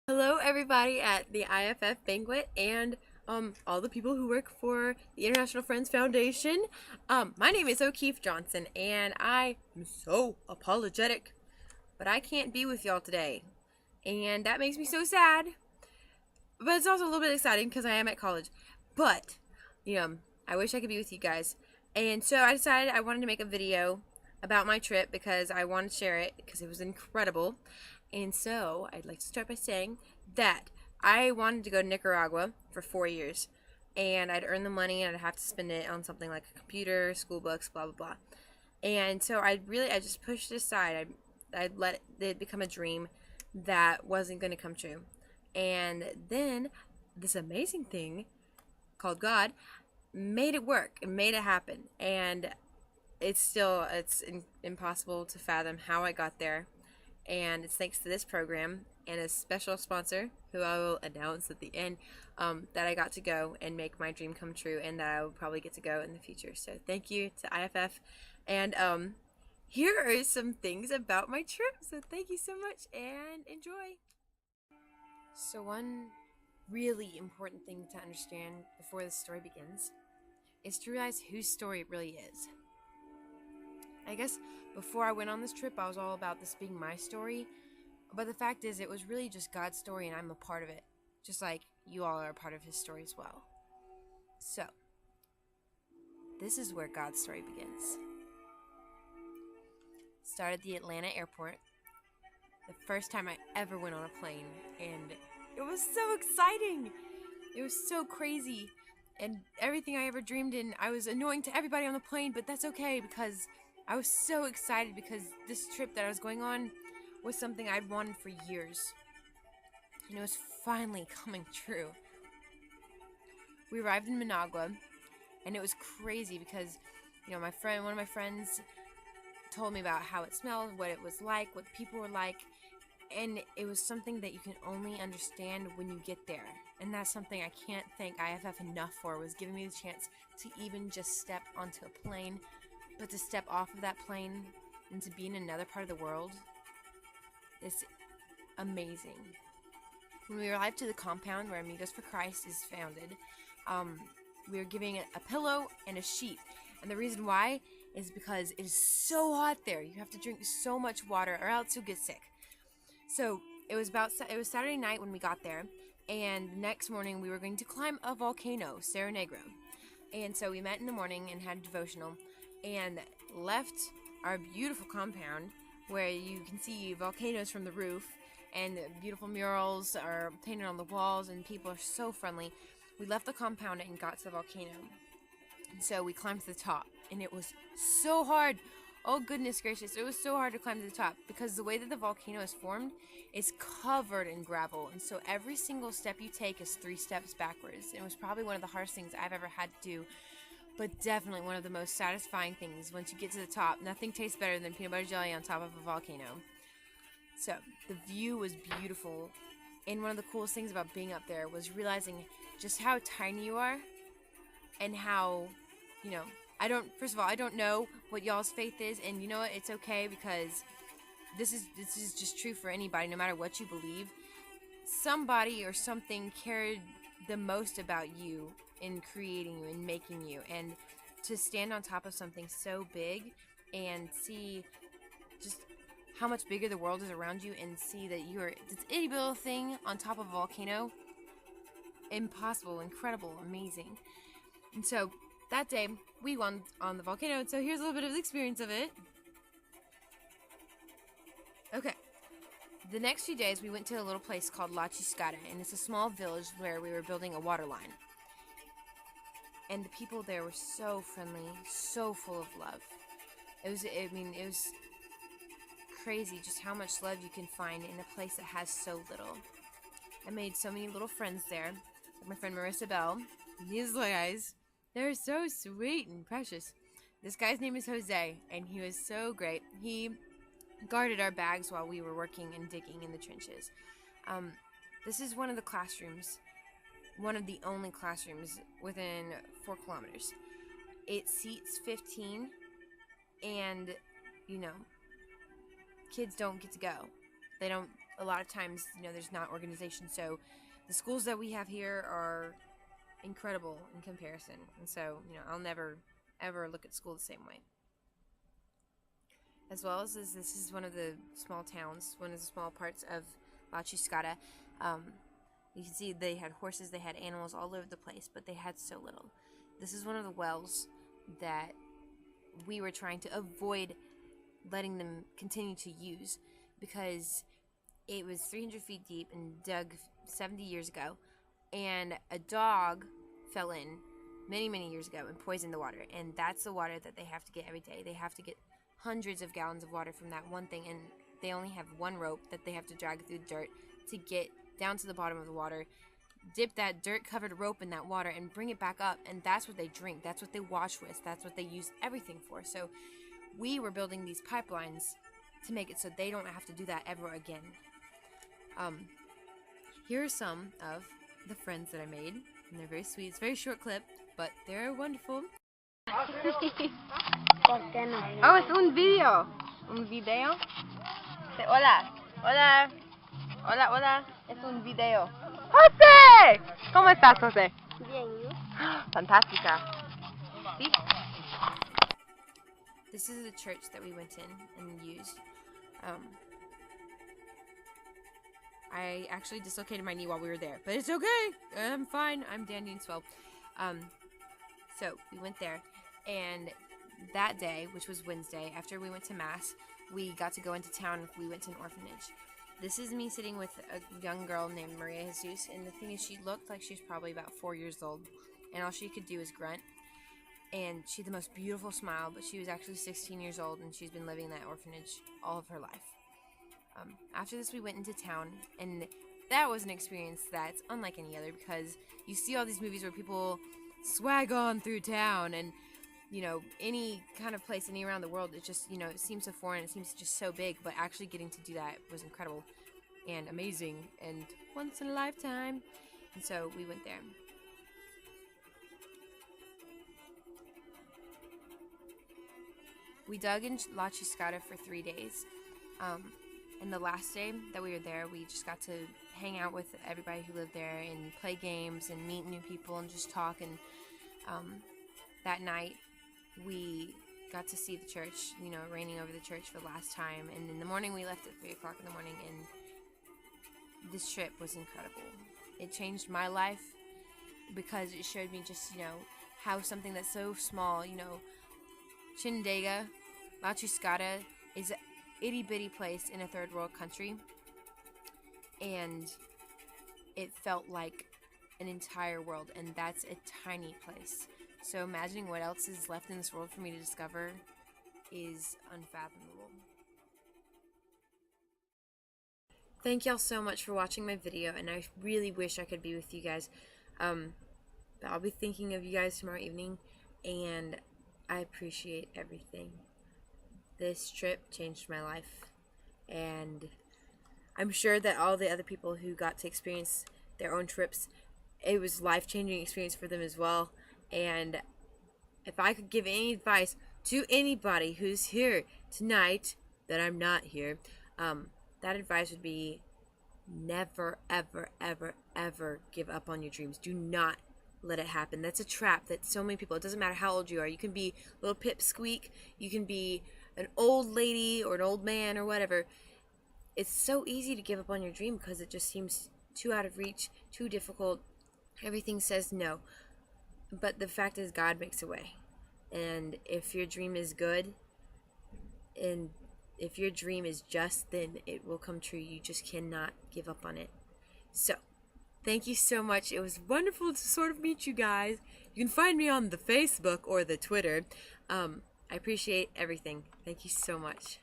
Hello, everybody at the IFF banquet and all the people who work for the International Friends Foundation. My name is O'Keefe Johnson, and I am so apologetic, but I can't be with y'all today, and that makes me so sad. But it's also a little bit exciting because I am at college. But I wish I could be with you guys, and so I decided I wanted to make a video about my trip because I wanted to share it because it was incredible. And so I'd like to start by saying that I wanted to go to Nicaragua for 4 years, and I'd earn the money and I'd have to spend it on something like a computer, school books, blah blah blah. And so I just pushed it aside. I'd let it become a dream that wasn't going to come true. And then this amazing thing called God made it work and made it happen. And it's impossible to fathom how I got there, and it's thanks to this program and a special sponsor who I will announce at the end, that I got to go and make my dream come true, and that I will probably get to go in the future. So thank you to IFF, and here are some things about my trip. So thank you so much and enjoy. So one really important thing to understand before the story begins is to realize whose story it really is. I guess before I went on this trip, I was all about this being my story, but the fact is it was really just God's story, and I'm a part of it, just like you all are a part of his story as well. So this is where God's story begins. Started at the Atlanta airport, the first time I ever went on a plane, and it was so exciting. It was so crazy, and everything I ever dreamed in. I was annoying to everybody on the plane, but that's okay because I was so excited because this trip that I was going on was something I'd wanted for years, and it was finally coming true. We arrived in Managua, and it was crazy because, one of my friends told me about how it smelled, what it was like, what the people were like, and it was something that you can only understand when you get there. And that's something I can't thank IFF enough for, was giving me the chance to even just step onto a plane, but to step off of that plane and to be in another part of the world is amazing. When we arrived to the compound where Amigos for Christ is founded, we were giving a pillow and a sheet. And the reason why is because it is so hot there. You have to drink so much water or else you'll get sick. So it was Saturday night when we got there, and the next morning we were going to climb a volcano, Cerro Negro. And so we met in the morning and had a devotional, and left our beautiful compound where you can see volcanoes from the roof, and beautiful murals are painted on the walls, and people are so friendly. We left the compound and got to the volcano, and so we climbed to the top, and it was so hard. Oh goodness gracious, it was so hard to climb to the top because the way that the volcano is formed is covered in gravel, and so every single step you take is 3 steps backwards. And it was probably one of the hardest things I've ever had to do, but definitely one of the most satisfying things once you get to the top. Nothing tastes better than peanut butter jelly on top of a volcano. So the view was beautiful, and one of the coolest things about being up there was realizing just how tiny you are, and how, first of all, I don't know what y'all's faith is, and you know what, it's okay, because this is just true for anybody, no matter what you believe. Somebody or something cared the most about you in creating you and making you, and to stand on top of something so big and see just how much bigger the world is around you, and see that you're this itty bitty little thing on top of a volcano. Impossible, incredible, amazing. And so that day we went on the volcano, so here's a little bit of the experience of it. Okay, the next few days we went to a little place called La Chiscada, and it's a small village where we were building a water line. And the people there were so friendly, so full of love. It was crazy just how much love you can find in a place that has so little. I made so many little friends there, like my friend Marissa Bell. These little guys, they're so sweet and precious. This guy's name is Jose, and he was so great. He guarded our bags while we were working and digging in the trenches. This is one of the classrooms, one of the only classrooms within 4 kilometers. It seats 15, and kids don't get to go. They don't a lot of times, there's not organization. So the schools that we have here are incredible in comparison. And so, I'll never, ever look at school the same way. As well as this is one of the small towns, one of the small parts of La Chiscata. You can see they had horses, they had animals all over the place, but they had so little. This is one of the wells that we were trying to avoid letting them continue to use because it was 300 feet deep and dug 70 years ago, and a dog fell in many years ago and poisoned the water, and that's the water that they have to get every day. They have to get hundreds of gallons of water from that one thing, and they only have one rope that they have to drag through the dirt to get down to the bottom of the water, dip that dirt-covered rope in that water, and bring it back up, and that's what they drink, that's what they wash with, that's what they use everything for. So we were building these pipelines to make it so they don't have to do that ever again. Here are some of the friends that I made, and they're very sweet. It's a very short clip, but they're wonderful. Oh, es un video. Un video. Hola. Hola. Hola, hola. Es un video. José! ¿Cómo estás, José? Bien. Fantástica. ¿Sí? This is the church that we went in and used. I actually dislocated my knee while we were there, but it's okay. I'm fine. I'm dandy and swell. So we went there, and that day, which was Wednesday, after we went to Mass, we got to go into town. We went to an orphanage. This is me sitting with a young girl named Maria Jesus, and the thing is, she looked like she was probably about 4 years old, and all she could do is grunt. And she had the most beautiful smile, but she was actually 16 years old, and she's been living in that orphanage all of her life. After this, we went into town, and that was an experience that's unlike any other, because you see all these movies where people swag on through town, and any kind of place, any around the world, it just, it seems so foreign, it seems just so big, but actually getting to do that was incredible and amazing and once in a lifetime. And so we went there. We dug in La Chiscata for 3 days, and the last day that we were there, we just got to hang out with everybody who lived there and play games and meet new people and just talk. And that night, we got to see the church, reigning over the church for the last time. And in the morning, we left at 3 o'clock in the morning, and this trip was incredible. It changed my life because it showed me just, how something that's so small, Chinandega, La Chiscata is an itty-bitty place in a third world country, and it felt like an entire world, and that's a tiny place. So imagining what else is left in this world for me to discover is unfathomable. Thank y'all so much for watching my video, and I really wish I could be with you guys. But I'll be thinking of you guys tomorrow evening, and I appreciate everything. This trip changed my life, and I'm sure that all the other people who got to experience their own trips, it was a life-changing experience for them as well. And if I could give any advice to anybody who's here tonight that I'm not here, that advice would be never, ever, ever, ever give up on your dreams. Do not let it happen. That's a trap that so many people, it doesn't matter how old you are. You can be little pipsqueak, you can be an old lady or an old man or whatever. It's so easy to give up on your dream because it just seems too out of reach, too difficult. Everything says no. But the fact is, God makes a way. And if your dream is good, and if your dream is just, then it will come true. You just cannot give up on it. So, thank you so much. It was wonderful to sort of meet you guys. You can find me on the Facebook or the Twitter. I appreciate everything. Thank you so much.